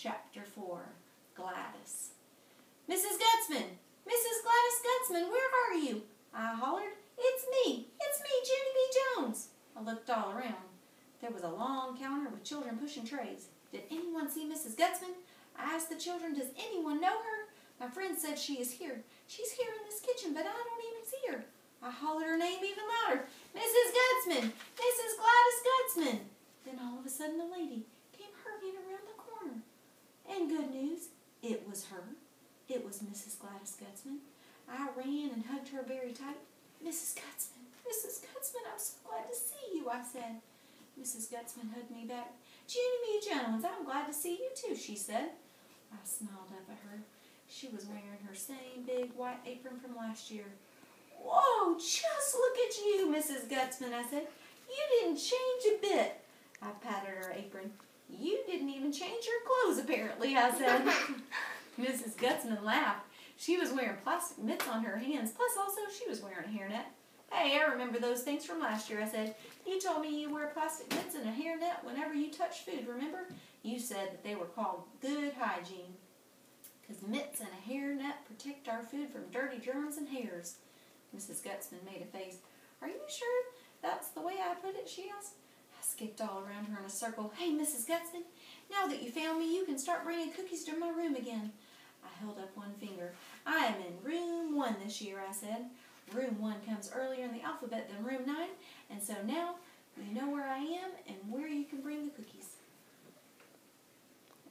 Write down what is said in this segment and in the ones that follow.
Chapter 4, Gladys. Mrs. Gutzman! Mrs. Gladys Gutzman, where are you? I hollered. It's me, Junie B. Jones. I looked all around. There was a long counter with children pushing trays. Did anyone see Mrs. Gutzman? I asked the children, does anyone know her? My friend said she is here. She's here in this kitchen, but I don't even see her. I hollered her name even louder. Mrs. Gutzman! Mrs. Gladys Gutzman! Then all of a sudden a lady came hurrying around the corner. And good news, it was her. It was Mrs. Gladys Gutzman. I ran and hugged her very tight. Mrs. Gutzman, I'm so glad to see you, I said. Mrs. Gutzman hugged me back. Junie B. Jones, I'm glad to see you too, she said. I smiled up at her. She was wearing her same big white apron from last year. Whoa, just look at you, Mrs. Gutzman, I said. You didn't change a bit. I patted her apron. You didn't even change your clothes, apparently, I said. Mrs. Gutzman laughed. She was wearing plastic mitts on her hands, plus also she was wearing a hairnet. Hey, I remember those things from last year, I said. You told me you wear plastic mitts and a hairnet whenever you touch food, remember? You said that they were called good hygiene. Because mitts and a hairnet protect our food from dirty germs and hairs. Mrs. Gutzman made a face. Are you sure that's the way I put it, she asked. I skipped all around her in a circle. Hey, Mrs. Gutzman, now that you found me, you can start bringing cookies to my room again. I held up one finger. I am in room 1 this year, I said. Room 1 comes earlier in the alphabet than room 9, and so now you know where I am and where you can bring the cookies.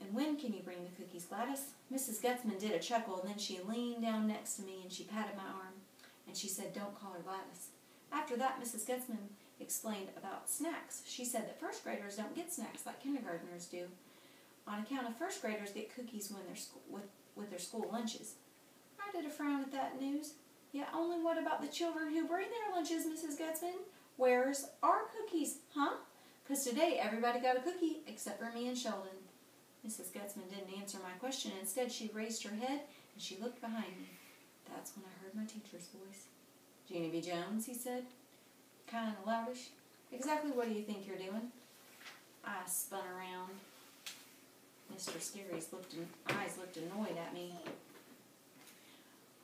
And when can you bring the cookies, Gladys? Mrs. Gutzman did a chuckle, and then she leaned down next to me and she patted my arm, and she said, don't call her Gladys. After that, Mrs. Gutzman explained about snacks. She said that first graders don't get snacks like kindergartners do, on account of first graders get cookies when they're with their school lunches. I did a frown at that news. Yeah, only what about the children who bring their lunches, Mrs. Gutzman? Where's our cookies, huh? Because today everybody got a cookie except for me and Sheldon. Mrs. Gutzman didn't answer my question. Instead, she raised her head and she looked behind me. That's when I heard my teacher's voice. Junie B. Jones, he said, kind of loudish. Exactly what do you think you're doing? I spun around. Mr. Scary's eyes looked annoyed at me.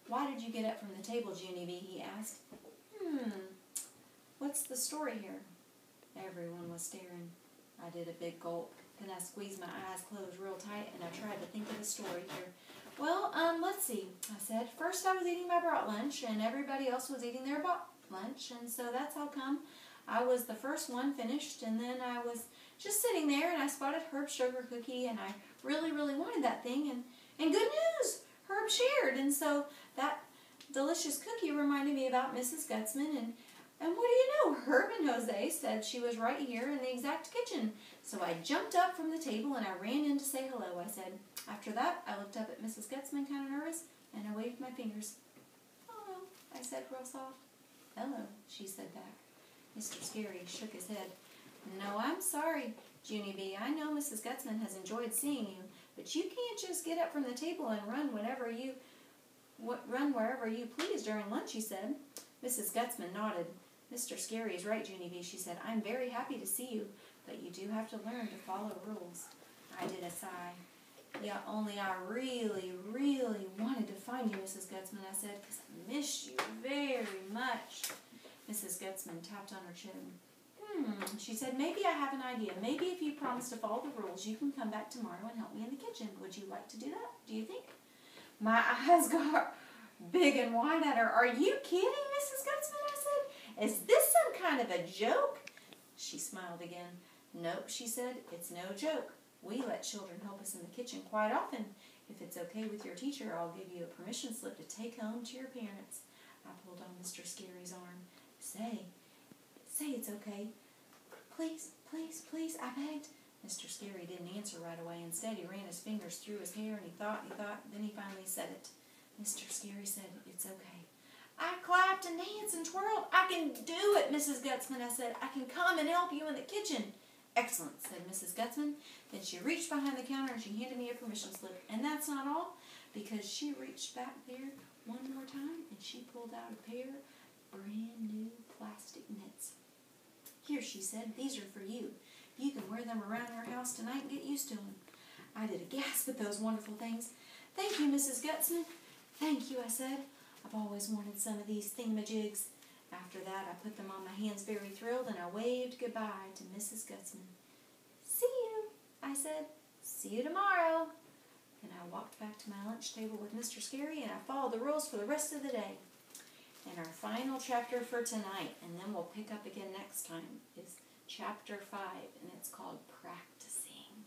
Why did you get up from the table, Junie B? He asked. What's the story here? Everyone was staring. I did a big gulp. Then I squeezed my eyes closed real tight and I tried to think of the story here. Well, let's see, I said. First I was eating my brought lunch and everybody else was eating their bought lunch, and so that's how come I was the first one finished, and then I was just sitting there and I spotted Herb's sugar cookie and I really, really wanted that thing, and good news! Herb shared, and so that delicious cookie reminded me about Mrs. Gutzman, and what do you know? Herb and Jose said she was right here in the exact kitchen. So I jumped up from the table and I ran in to say hello, I said. After that, I looked up at Mrs. Gutzman kind of nervous, and I waved my fingers. Hello, I said real soft. Hello, she said back. Mr. Scary shook his head. No, I'm sorry, Junie B. I know Mrs. Gutzman has enjoyed seeing you, but you can't just get up from the table and run wherever you please during lunch, he said. Mrs. Gutzman nodded. Mr. Scary is right, Junie B, she said. I'm very happy to see you, but you do have to learn to follow rules. I did a sigh. Yeah, only I really, really wanted to find you, Mrs. Gutzman, I said, because I missed you very much. Mrs. Gutzman tapped on her chin. She said, maybe I have an idea. Maybe if you promise to follow the rules, you can come back tomorrow and help me in the kitchen. Would you like to do that? Do you think? My eyes got big and wide at her. Are you kidding, Mrs. Gutzman? I said. Is this some kind of a joke? She smiled again. Nope, she said. It's no joke. We let children help us in the kitchen quite often. If it's okay with your teacher, I'll give you a permission slip to take home to your parents. I pulled on Mr. Scary's arm. Say it's okay. Please, please, please, I begged. Mr. Scary didn't answer right away. Instead, he ran his fingers through his hair and he thought, then he finally said it. Mr. Scary said, it's okay. I clapped and danced and twirled. I can do it, Mrs. Gutzman, I said. I can come and help you in the kitchen. Excellent, said Mrs. Gutzman. Then she reached behind the counter and she handed me a permission slip. And that's not all, because she reached back there one more time and she pulled out a pair of brand new plastic mitts. Here, she said, these are for you. You can wear them around your house tonight and get used to them. I did a gasp at those wonderful things. Thank you, Mrs. Gutzman. Thank you, I said. I've always wanted some of these thingamajigs. After that, I put them on my hands very thrilled, and I waved goodbye to Mrs. Gutzman. See you, I said. See you tomorrow. And I walked back to my lunch table with Mr. Scary, and I followed the rules for the rest of the day. And our final chapter for tonight, and then we'll pick up again next time, is Chapter 5, and it's called Practicing.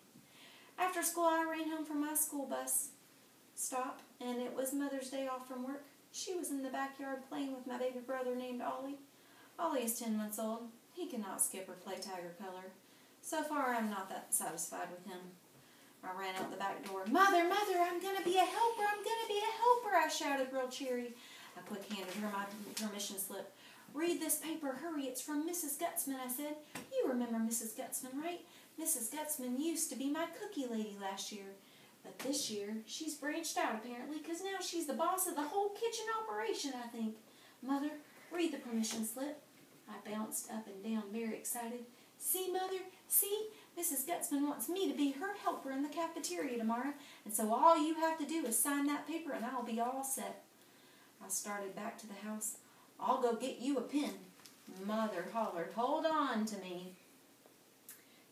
After school, I ran home from my school bus stop, and it was Mother's Day off from work. She was in the backyard playing with my baby brother named Ollie. Ollie is 10 months old. He cannot skip or play tag or color. So far, I'm not that satisfied with him. I ran out the back door. Mother, Mother, I'm going to be a helper. I'm going to be a helper, I shouted real cheery. I quick handed her my permission slip. Read this paper, hurry, it's from Mrs. Gutzman, I said. You remember Mrs. Gutzman, right? Mrs. Gutzman used to be my cookie lady last year. But this year, she's branched out apparently, because now she's the boss of the whole kitchen operation, I think. Mother, read the permission slip. I bounced up and down, very excited. See, Mother, see? Mrs. Gutzman wants me to be her helper in the cafeteria tomorrow, and so all you have to do is sign that paper and I'll be all set. I started back to the house. I'll go get you a pen. Mother hollered, hold on to me.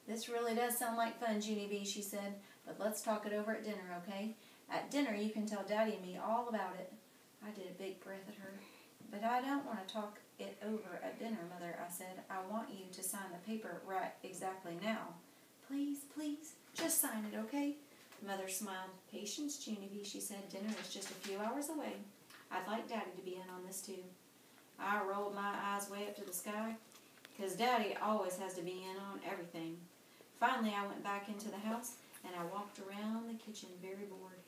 This really does sound like fun, Junie B, she said, but let's talk it over at dinner, okay? At dinner you can tell Daddy and me all about it. I did a big breath at her. But I don't want to talk it over at dinner, Mother, I said. I want you to sign the paper right exactly now. Please, please, just sign it, okay? Mother smiled. Patience, Junie B, she said. Dinner is just a few hours away. I'd like Daddy to be in on this too. I rolled my eyes way up to the sky, because Daddy always has to be in on everything. Finally, I went back into the house, and I walked around the kitchen very bored.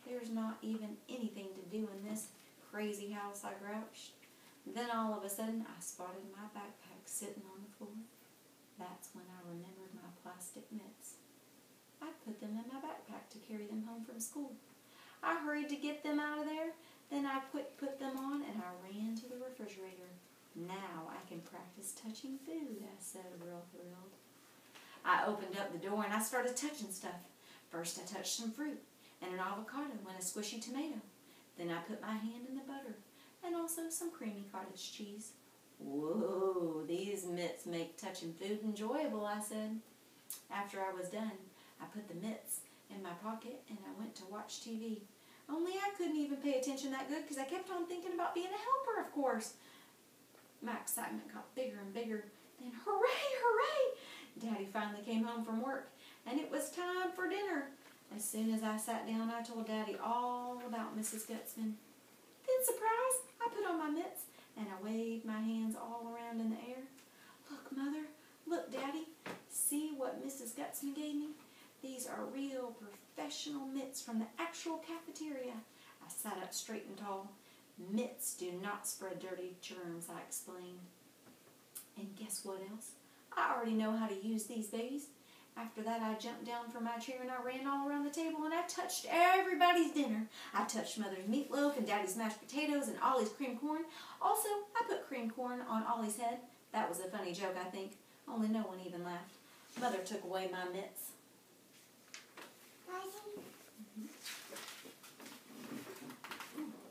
There's not even anything to do in this crazy house, I grouched. Then all of a sudden, I spotted my backpack sitting on the floor. That's when I remembered my plastic mitts. I put them in my backpack to carry them home from school. I hurried to get them out of there. Then I put them on, and I ran to the refrigerator. Now I can practice touching food, I said, real thrilled. I opened up the door, and I started touching stuff. First, I touched some fruit, and an avocado and a squishy tomato. Then I put my hand in the butter, and also some creamy cottage cheese. Whoa, these mitts make touching food enjoyable, I said. After I was done, I put the mitts in my pocket, and I went to watch TV. Only I couldn't even pay attention that good because I kept on thinking about being a helper, of course. My excitement got bigger and bigger. Then, hooray, hooray! Daddy finally came home from work, and it was time for dinner. As soon as I sat down, I told Daddy all about Mrs. Gutzman. Then, surprise, I put on my mitts, and I waved my hands all around in the air. Look, Mother, look, Daddy, see what Mrs. Gutzman gave me? These are real professional mitts from the actual cafeteria. I sat up straight and tall. Mitts do not spread dirty germs, I explained. And guess what else? I already know how to use these babies. After that, I jumped down from my chair and I ran all around the table and I touched everybody's dinner. I touched Mother's meatloaf and Daddy's mashed potatoes and Ollie's cream corn. Also, I put cream corn on Ollie's head. That was a funny joke, I think. Only no one even laughed. Mother took away my mitts.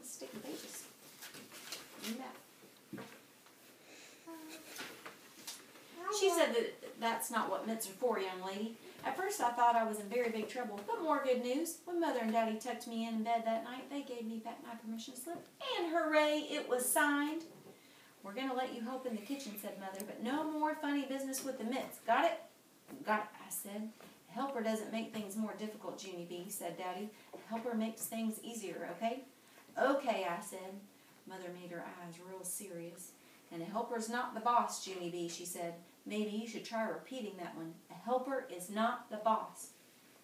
Stick the pages. She said that that's not what mitts are for, young lady. At first I thought I was in very big trouble, but more good news. When Mother and Daddy tucked me in bed that night, they gave me back my permission slip. And hooray, it was signed. We're going to let you help in the kitchen, said Mother, but no more funny business with the mitts. Got it? Got it, I said. A helper doesn't make things more difficult, Junie B, said Daddy. A helper makes things easier, okay? Okay, I said. Mother made her eyes real serious. And a helper's not the boss, Junie B, she said. Maybe you should try repeating that one. A helper is not the boss.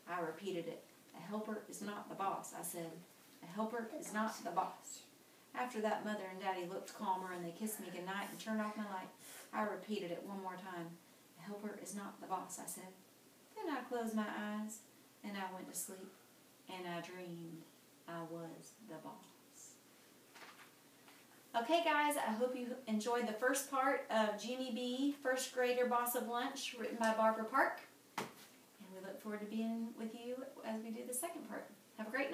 I repeated it. A helper is not the boss, I said. A helper is not the boss. After that, Mother and Daddy looked calmer and they kissed me goodnight and turned off my light. I repeated it one more time. A helper is not the boss, I said. Then I closed my eyes and I went to sleep. And I dreamed I was the boss. Okay, guys, I hope you enjoyed the first part of Junie B, First Grader Boss of Lunch, written by Barbara Park. And we look forward to being with you as we do the second part. Have a great night.